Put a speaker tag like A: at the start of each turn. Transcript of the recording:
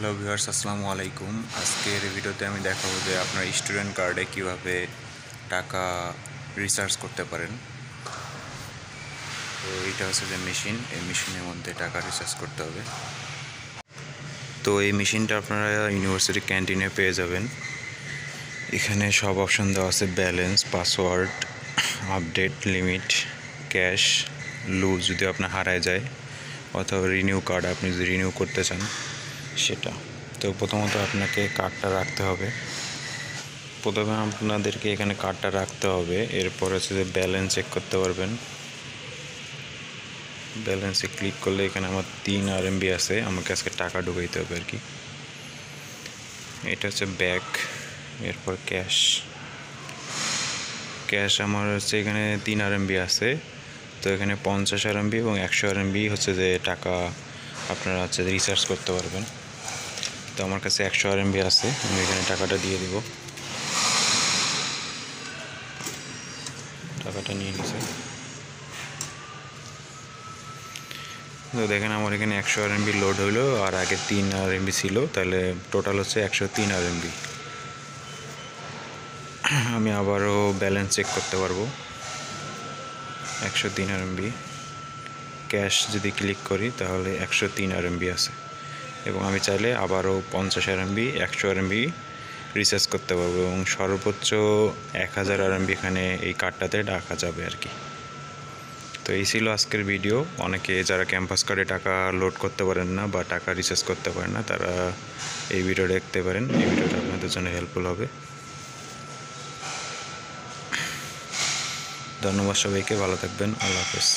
A: Hello viewers, আসসালামু আলাইকুম। আজকের ভিডিওতে আমি দেখাবো যে আপনার স্টুডেন্ট কার্ডে কিভাবে টাকা রিচার্জ করতে পারেন। তো এটা হচ্ছে যে মেশিন, এই মেশিনের মধ্যে টাকা রিচার্জ করতে হবে। তো এই মেশিনটা আপনারা ইউনিভার্সিটি ক্যান্টিনে পেয়ে যাবেন। এখানে সব অপশন দেওয়া আছে: balance, password, update, limit, cash, lose যদি আপনার হারায় যায়, অথবা রিনিউ কার্ড আপনি যদি রিনিউ করতে চান সেটা। তো প্রথমত আপনাকে কার্ডটা রাখতে হবে। প্রথমে আপনাদেরকে এখানে কার্ডটা রাখতে হবে। এরপর হচ্ছে যে ব্যালেন্স চেক করতে পারবেন। ব্যালেন্সে ক্লিক করলে এখানে আমার 3 RMB আছে, আমাকে আজকে টাকা ঢুকাইতে হবে আর কি। এটা হচ্ছে ব্যাক, এরপর ক্যাশ। ক্যাশ আমার হচ্ছে এখানে 3 RMB আছে। তো এখানে 50 RMB এবং 100 RMB হচ্ছে যে টাকা আপনারা হচ্ছে রিচার্জ করতে পারবেন। তো আমার কাছে 100 RMB আছে, আমি এখানে টাকাটা দিয়ে দিব। টাকাটা নিয়ে নিছে। তো দেখেন আমার এখানে 100 RMB লোড হইলো, আর আগে 3 RMB ছিল, তাহলে টোটাল হচ্ছে 103 RMB। আমি আবারও ব্যালেন্স চেক করতে পারবো। 103 RMB। ক্যাশ যদি ক্লিক করি তাহলে 103 RMB আছে, এবং আমি চাইলে আবারও 50 RMB 100 RMB রিচার্জ করতে পারবো, এবং সর্বোচ্চ 1000 RMB এখানে এই কার্ডটাতে রাখা যাবে আর কি। তো এই ছিল আজকের ভিডিও। অনেকে যারা ক্যাম্পাস কার্ডে টাকা লোড করতে পারেন না বা টাকা রিচার্জ করতে পারেন না, তারা এই ভিডিও দেখতে পারেন। এই ভিডিওটা আপনাদের জন্য হেল্পফুল হবে। ধন্যবাদ সবাইকে, ভালো থাকবেন, আল্লাহ হাফেজ।